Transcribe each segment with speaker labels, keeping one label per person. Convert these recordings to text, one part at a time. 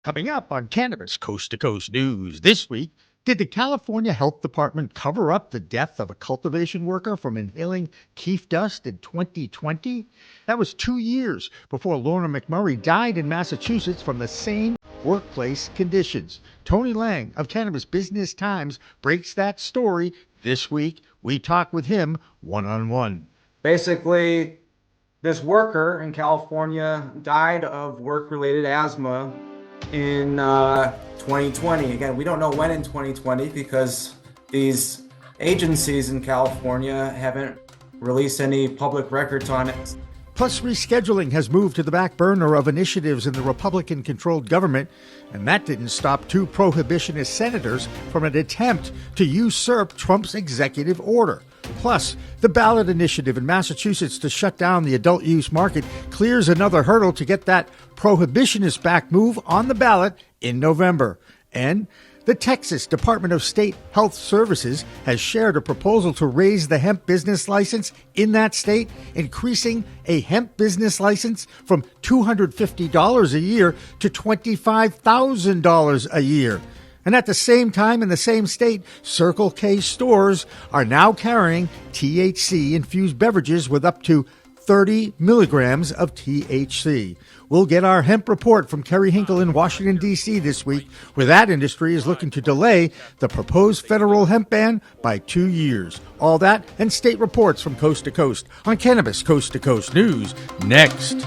Speaker 1: Coming up on Cannabis Coast to Coast News this week, did the California Health Department cover up the death of a cultivation worker from inhaling keef dust in 2020? That was 2 years before Lorna McMurray died in Massachusetts from the same workplace conditions. Tony Lange of Cannabis Business Times breaks that story this week. We talk with him one-on-one.
Speaker 2: Basically, this worker in California died of work-related asthma in 2020. Again, we don't know when in 2020 because these agencies in California haven't released any public records on it.
Speaker 1: Plus, rescheduling has moved to the back burner of initiatives in the Republican-controlled government, and that didn't stop two prohibitionist senators from an attempt to usurp Trump's executive order. Plus, the ballot initiative in Massachusetts to shut down the adult use market clears another hurdle to get that prohibitionist back move on the ballot in November. And the Texas Department of State Health Services has shared a proposal to raise the hemp business license in that state, increasing a hemp business license from $250 a year to $25,000 a year. And at the same time, in the same state, Circle K stores are now carrying THC-infused beverages with up to 30 milligrams of THC. We'll get our hemp report from Kerry Hinkle in Washington, D.C. this week, where that industry is looking to delay the proposed federal hemp ban by 2 years. All that and state reports from coast to coast on Cannabis Coast to Coast News next.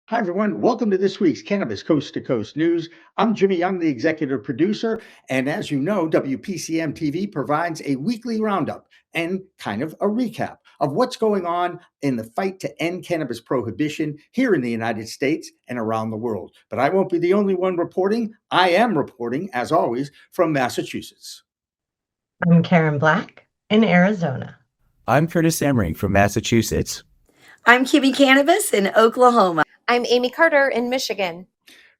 Speaker 1: Hi, everyone. Welcome to this week's Cannabis Coast to Coast News. I'm Jimmy Young, the executive producer. And as you know, WPCM TV provides a weekly roundup and kind of a recap of what's going on in the fight to end cannabis prohibition here in the United States and around the world. But I won't be the only one reporting. I am reporting, as always, from Massachusetts.
Speaker 3: I'm Karen Black in Arizona.
Speaker 4: I'm Curtis Emery from Massachusetts.
Speaker 5: I'm Kimmy Cannabis in Oklahoma.
Speaker 6: I'm Amy Carter in Michigan.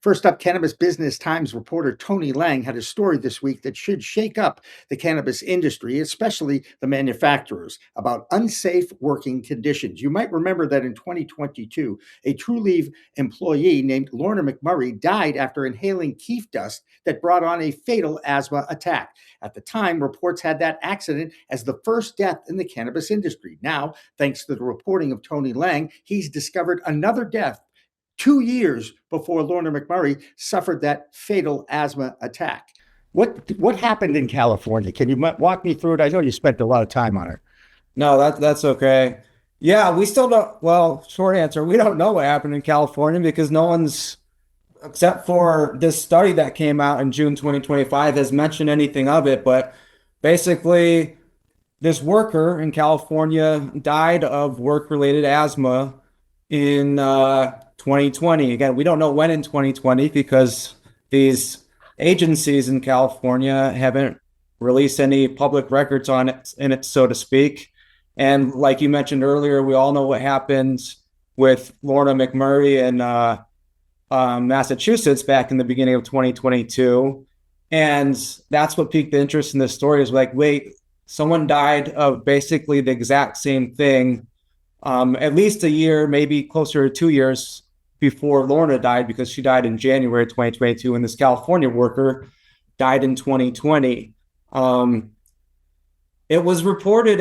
Speaker 1: First up, Cannabis Business Times reporter Tony Lange had a story this week that should shake up the cannabis industry, especially the manufacturers, about unsafe working conditions. You might remember that in 2022, a TruLeaf employee named Lorna McMurray died after inhaling keef dust that brought on a fatal asthma attack. At the time, reports had that accident as the first death in the cannabis industry. Now, thanks to the reporting of Tony Lange, he's discovered another death 2 years before Lorna McMurray suffered that fatal asthma attack. What happened in California? Can you walk me through it? I know you spent a lot of time on it.
Speaker 2: No, that's okay. Yeah, we still don't. Well, short answer, we don't know what happened in California because no one's, except for this study that came out in June 2025, has mentioned anything of it. But basically, this worker in California died of work-related asthma in 2020. Again, we don't know when in 2020 because these agencies in California haven't released any public records on it, so to speak. And like you mentioned earlier, we all know what happened with Lorna McMurray in Massachusetts back in the beginning of 2022. And that's what piqued the interest in this story, is like, wait, someone died of basically the exact same thing at least a year, maybe closer to 2 years before Lorna died, because she died in January 2022, and this California worker died in 2020. It wasn't reported,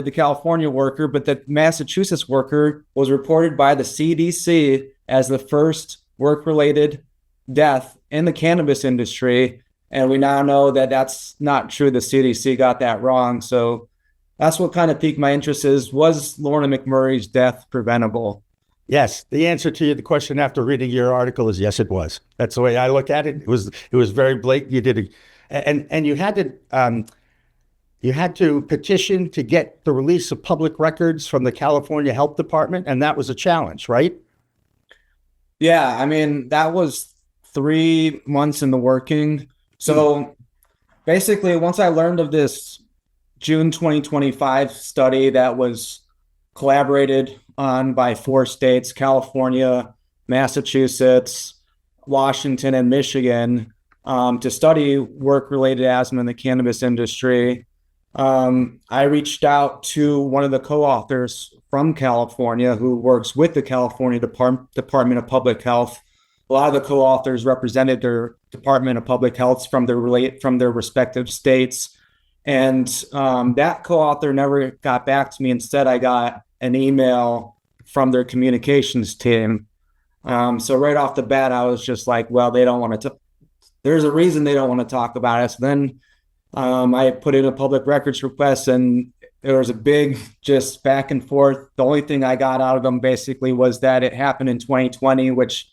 Speaker 2: the California worker, but the Massachusetts worker was reported by the CDC as the first work-related death in the cannabis industry. And we now know that that's not true. The CDC got that wrong. So that's what kind of piqued my interest was Lorna McMurray's death preventable?
Speaker 1: Yes, the answer to the question after reading your article is yes, it was. That's the way I look at it. It was very blatant. You did, and you had to petition to get the release of public records from the California Health Department, and that was a challenge, right?
Speaker 2: Yeah, I mean, that was 3 months in the working. So basically, once I learned of this June 2025 study that was collaborated on by 4 states, California, Massachusetts, Washington, and Michigan, to study work-related asthma in the cannabis industry. I reached out to one of the co-authors from California who works with the California Department of Public Health. A lot of the co-authors represented their Department of Public Health from their respective states. And that co-author never got back to me. Instead, I got an email from their communications team. So right off the bat, I was just like, well, they don't want to, there's a reason they don't want to talk about it. So then I put in a public records request, and there was a big just back and forth. The only thing I got out of them basically was that it happened in 2020, which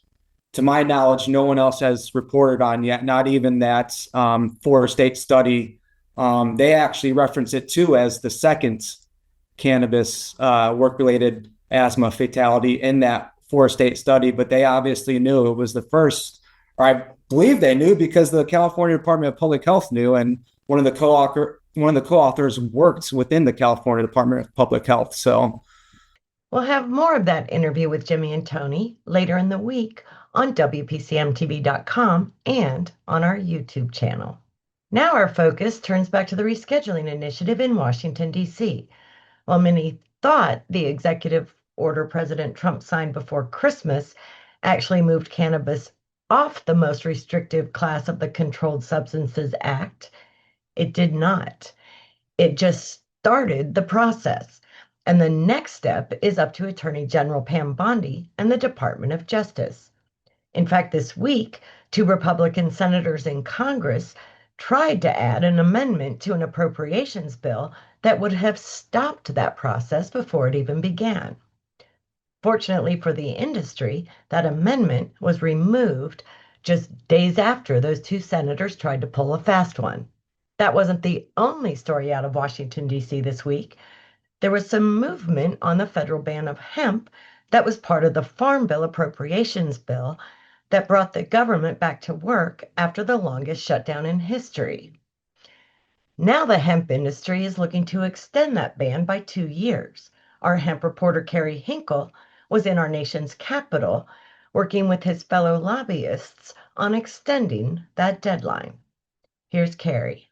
Speaker 2: to my knowledge, no one else has reported on yet, not even that 4-state study. They actually reference it too as the second cannabis work-related asthma fatality in that 4-state study, but they obviously knew it was the first, or I believe they knew because the California Department of Public Health knew, and one of the co-authors works within the California Department of Public Health. So
Speaker 3: We'll have more of that interview with Jimmy and Tony later in the week on WPCMTV.com and on our YouTube channel. Now our focus turns back to the rescheduling initiative in Washington, D.C. While many thought the executive order President Trump signed before Christmas actually moved cannabis off the most restrictive class of the Controlled Substances Act, it did not. It just started the process. And the next step is up to Attorney General Pam Bondi and the Department of Justice. In fact, this week, 2 Republican senators in Congress tried to add an amendment to an appropriations bill that would have stopped that process before it even began. Fortunately for the industry, that amendment was removed just days after those 2 senators tried to pull a fast one. That wasn't the only story out of Washington, D.C. this week. There was some movement on the federal ban of hemp that was part of the Farm Bill appropriations bill that brought the government back to work after the longest shutdown in history. Now the hemp industry is looking to extend that ban by 2 years. Our hemp reporter Kerry Hinkle was in our nation's capital working with his fellow lobbyists on extending that deadline. Here's Kerry.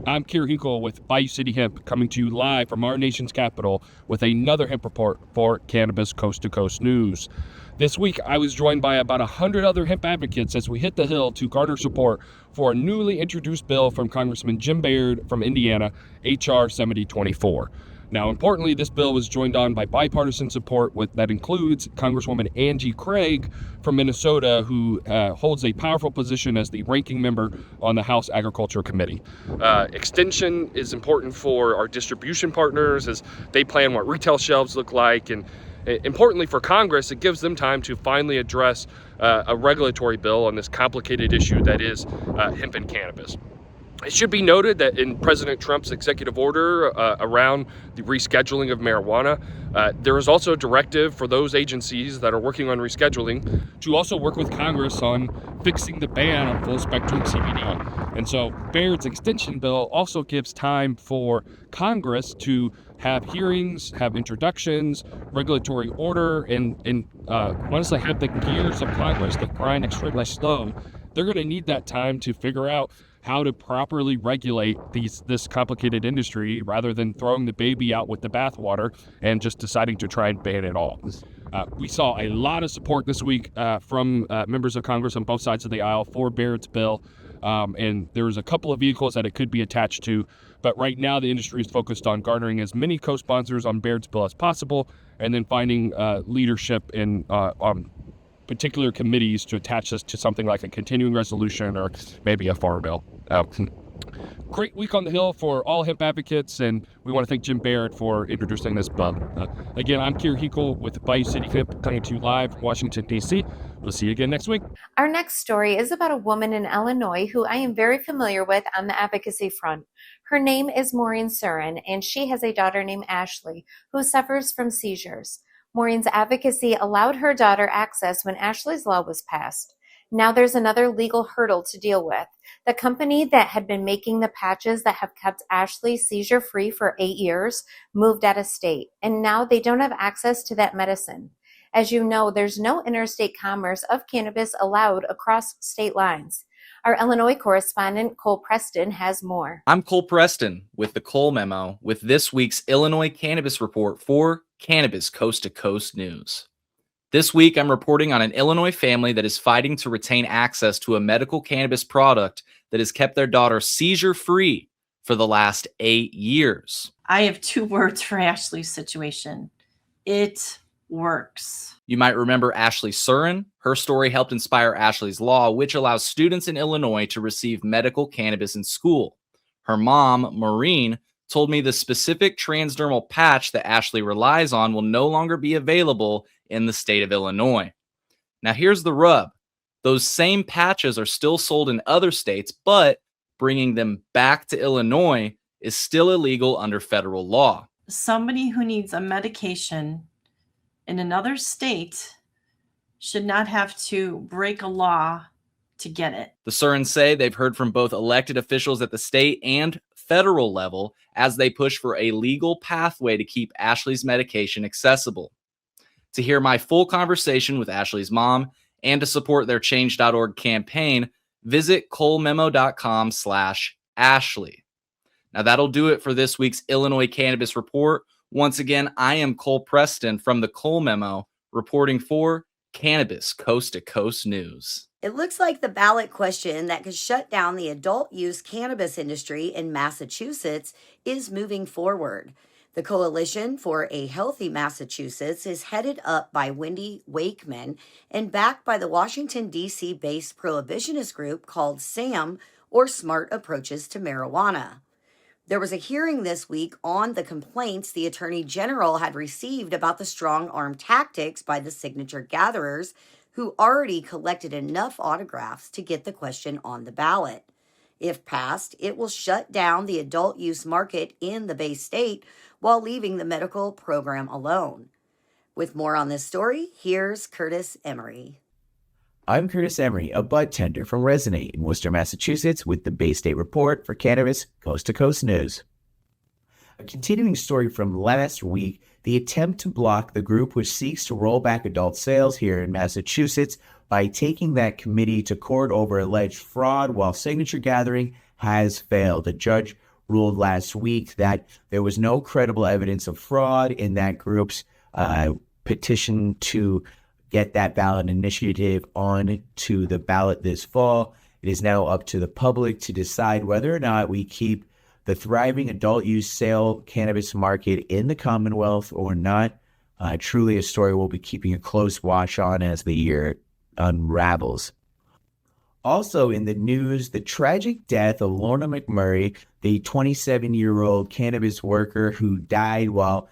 Speaker 7: I'm Kerry Hinkle with Bayou City Hemp, coming to you live from our nation's capital with another hemp report for Cannabis Coast to Coast News. This week, I was joined by about 100 other hemp advocates as we hit the Hill to garner support for a newly introduced bill from Congressman Jim Baird from Indiana, H.R. 7024. Now, importantly, this bill was joined on by bipartisan support that includes Congresswoman Angie Craig from Minnesota, who holds a powerful position as the ranking member on the House Agriculture Committee. Extension is important for our distribution partners as they plan what retail shelves look like, and importantly for Congress, it gives them time to finally address a regulatory bill on this complicated issue that is hemp and cannabis. It should be noted that in President Trump's executive order around the rescheduling of marijuana, there is also a directive for those agencies that are working on rescheduling to also work with Congress on fixing the ban on full-spectrum CBD. And so Baird's extension bill also gives time for Congress to have hearings, have introductions, regulatory order, and once they have the gears of Congress that grind extremely slow, they're going to need that time to figure out how to properly regulate this complicated industry rather than throwing the baby out with the bathwater and just deciding to try and ban it all. We saw a lot of support this week from members of Congress on both sides of the aisle for Baird's bill, and there was a couple of vehicles that it could be attached to, but right now the industry is focused on garnering as many co-sponsors on Baird's bill as possible and then finding leadership in particular committees to attach this to something like a continuing resolution or maybe a farm bill. Great week on the Hill for all hemp advocates, and we want to thank Jim Baird for introducing this bill. Again, I'm Kerry Hinkle with Bayou City Hemp, coming to you live from Washington, D.C. We'll see you again next week.
Speaker 6: Our next story is about a woman in Illinois who I am very familiar with on the advocacy front. Her name is Maureen Surin, and she has a daughter named Ashley who suffers from seizures. Maureen's advocacy allowed her daughter access when Ashley's law was passed. Now there's another legal hurdle to deal with. The company that had been making the patches that have kept Ashley seizure-free for 8 years moved out of state, and now they don't have access to that medicine. As you know, there's no interstate commerce of cannabis allowed across state lines. Our Illinois correspondent, Cole Preston, has more.
Speaker 8: I'm Cole Preston with the Cole Memo with this week's Illinois Cannabis Report for Cannabis Coast to Coast News. This week, I'm reporting on an Illinois family that is fighting to retain access to a medical cannabis product that has kept their daughter seizure-free for the last 8 years.
Speaker 9: I have 2 words for Ashley's situation. It works.
Speaker 8: You might remember Ashley Surin. Her story helped inspire Ashley's Law, which allows students in Illinois to receive medical cannabis in school. Her mom, Maureen, told me the specific transdermal patch that Ashley relies on will no longer be available in the state of Illinois. Now here's the rub. Those same patches are still sold in other states, but bringing them back to Illinois is still illegal under federal law.
Speaker 9: Somebody who needs a medication in another state should not have to break a law to get it.
Speaker 8: The Surins say they've heard from both elected officials at the state and federal level as they push for a legal pathway to keep Ashley's medication accessible. To hear my full conversation with Ashley's mom and to support their change.org campaign, visit colememo.com/Ashley. Now that'll do it for this week's Illinois Cannabis Report. Once again, I am Cole Preston from the Cole Memo, reporting for Cannabis Coast to Coast News.
Speaker 5: It looks like the ballot question that could shut down the adult use cannabis industry in Massachusetts is moving forward. The Coalition for a Healthy Massachusetts is headed up by Wendy Wakeman and backed by the Washington, D.C.-based prohibitionist group called SAM, or Smart Approaches to Marijuana. There was a hearing this week on the complaints the Attorney General had received about the strong-arm tactics by the signature gatherers who already collected enough autographs to get the question on the ballot. If passed, it will shut down the adult use market in the Bay State while leaving the medical program alone. With more on this story, here's Curtis Emery.
Speaker 4: I'm Curtis Emery, a bud tender from Resonate in Worcester, Massachusetts, with the Bay State Report for Cannabis Coast to Coast News. A continuing story from last week, the attempt to block the group which seeks to roll back adult sales here in Massachusetts by taking that committee to court over alleged fraud while signature gathering has failed. A judge ruled last week that there was no credible evidence of fraud in that group's petition to get that ballot initiative on to the ballot this fall. It is now up to the public to decide whether or not we keep the thriving adult use sale cannabis market in the Commonwealth or not. Truly a story we'll be keeping a close watch on as the year unravels. Also in the news, the tragic death of Lorna McMurray, the 27-year-old cannabis worker who died while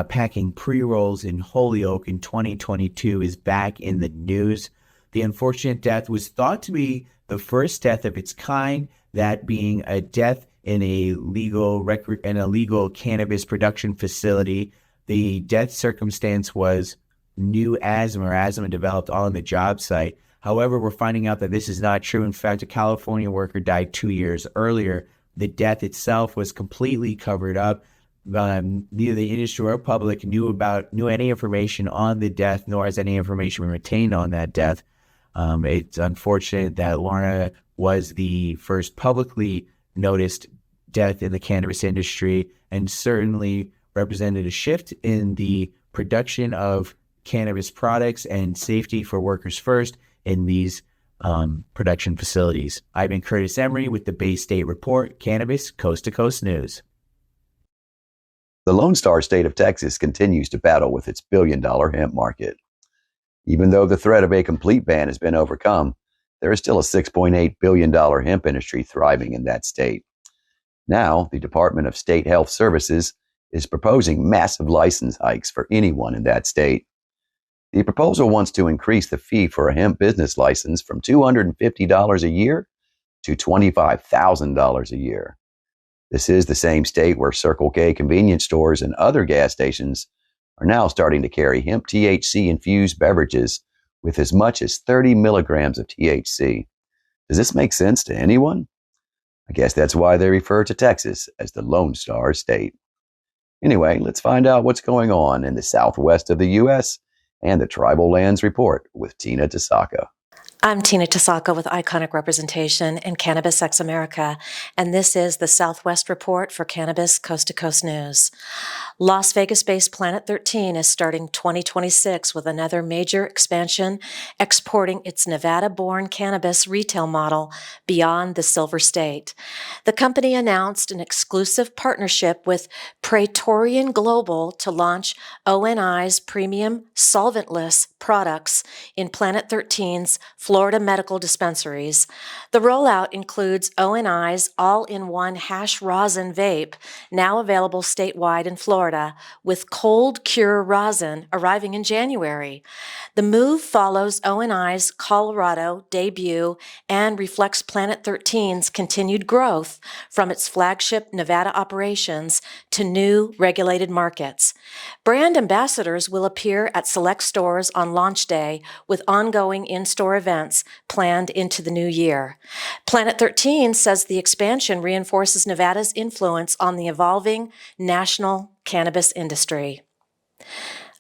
Speaker 4: packing pre-rolls in Holyoke in 2022, is back in the news. The unfortunate death was thought to be the first death of its kind, that being a death in a legal cannabis production facility. The death circumstance was new asthma or asthma developed on the job site. However, we're finding out that this is not true. In fact, a California worker died 2 years earlier. The death itself was completely covered up. Neither the industry or public knew any information on the death, nor has any information been retained on that death. It's unfortunate that Lorna was the first publicly noticed death in the cannabis industry and certainly represented a shift in the production of cannabis products and safety for workers first in these production facilities. I've been Curtis Emery with the Bay State Report, Cannabis Coast to Coast News.
Speaker 10: The Lone Star State of Texas continues to battle with its billion-dollar hemp market. Even though the threat of a complete ban has been overcome, there is still a $6.8 billion hemp industry thriving in that state. Now, the Department of State Health Services is proposing massive license hikes for anyone in that state. The proposal wants to increase the fee for a hemp business license from $250 a year to $25,000 a year. This is the same state where Circle K convenience stores and other gas stations are now starting to carry hemp THC-infused beverages with as much as 30 milligrams of THC. Does this make sense to anyone? I guess that's why they refer to Texas as the Lone Star State. Anyway, let's find out what's going on in the southwest of the U.S. and the Tribal Lands Report with Tina Tasaka.
Speaker 11: I'm Tina Tasaka with Iconic Representation in Cannabis Ex America, and this is the Southwest Report for Cannabis Coast to Coast News. Las Vegas-based Planet 13 is starting 2026 with another major expansion, exporting its Nevada-born cannabis retail model beyond the Silver State. The company announced an exclusive partnership with Praetorian Global to launch ONI's premium solventless products in Planet 13's Florida medical dispensaries. The rollout includes ONI's all-in-one hash rosin vape, now available statewide in Florida, with cold cure rosin arriving in January. The move follows ONI's Colorado debut and reflects Planet 13's continued growth from its flagship Nevada operations to new regulated markets. Brand ambassadors will appear at select stores on launch day with ongoing in-store events planned into the new year. Planet 13 says the expansion reinforces Nevada's influence on the evolving national cannabis industry.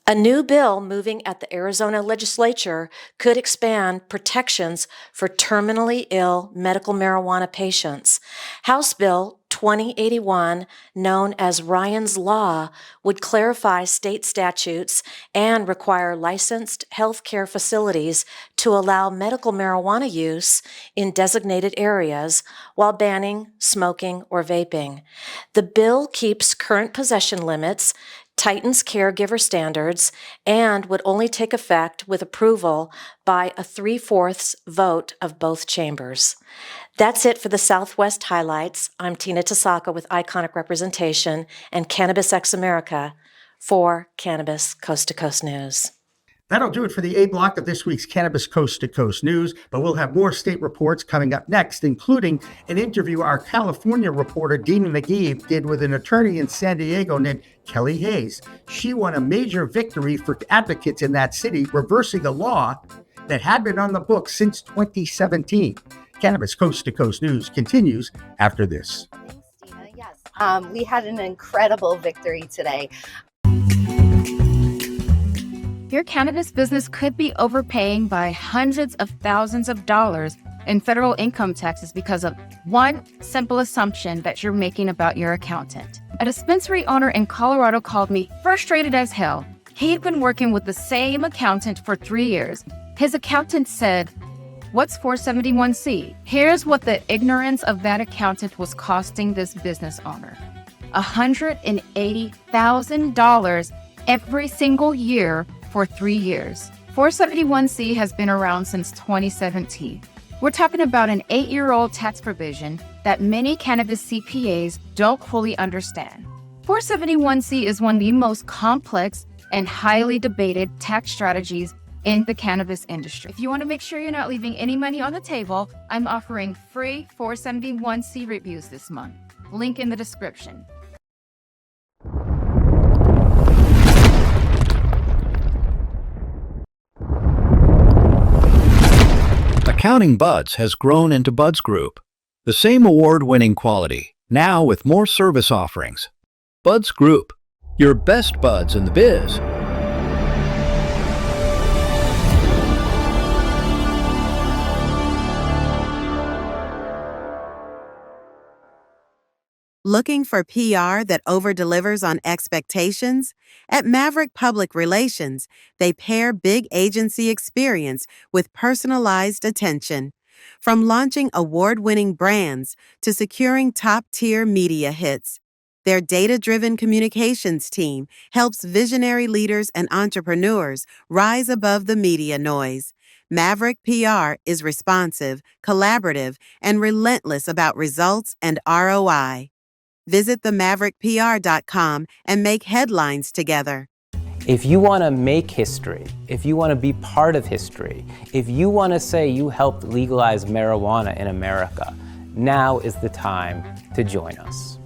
Speaker 11: A new bill moving at the Arizona legislature could expand protections for terminally ill medical marijuana patients. House Bill 2081, known as Ryan's Law, would clarify state statutes and require licensed healthcare facilities to allow medical marijuana use in designated areas while banning smoking or vaping. The bill keeps current possession limits, tightens caregiver standards, and would only take effect with approval by a 3/4 vote of both chambers. That's it for the Southwest highlights. I'm Tina Tasaka with Iconic Representation and Cannabis Ex America for Cannabis Coast to Coast News.
Speaker 1: That'll do it for the A block of this week's Cannabis Coast to Coast News, but we'll have more state reports coming up next, including an interview our California reporter Dina McGee did with an attorney in San Diego named Kelly Hayes. She won a major victory for advocates in that city, reversing a law that had been on the books since 2017. Cannabis Coast to Coast News continues after this.
Speaker 12: Thanks, Dina. Yes, we had an incredible victory today.
Speaker 13: Your cannabis business could be overpaying by hundreds of thousands of dollars in federal income taxes because of one simple assumption that you're making about your accountant. A dispensary owner in Colorado called me frustrated as hell. He'd been working with the same accountant for 3 years. His accountant said, "What's 471C?" Here's what the ignorance of that accountant was costing this business owner: $180,000 every single year for 3 years. 471C has been around since 2017. We're talking about an 8-year-old tax provision that many cannabis CPAs don't fully understand. 471C is one of the most complex and highly debated tax strategies in the cannabis industry. If you want to make sure you're not leaving any money on the table, I'm offering free 471C reviews this month. Link in the description.
Speaker 14: Accounting Buds has grown into Buds Group, the same award-winning quality, now with more service offerings. Buds Group, your best buds in the biz.
Speaker 15: Looking for PR that over-delivers on expectations? At Maverick Public Relations, they pair big agency experience with personalized attention. From launching award-winning brands to securing top-tier media hits, their data-driven communications team helps visionary leaders and entrepreneurs rise above the media noise. Maverick PR is responsive, collaborative, and relentless about results and ROI. Visit themaverickpr.com and make headlines together.
Speaker 16: If you want to make history, if you want to be part of history, if you want to say you helped legalize marijuana in America, now is the time to join us.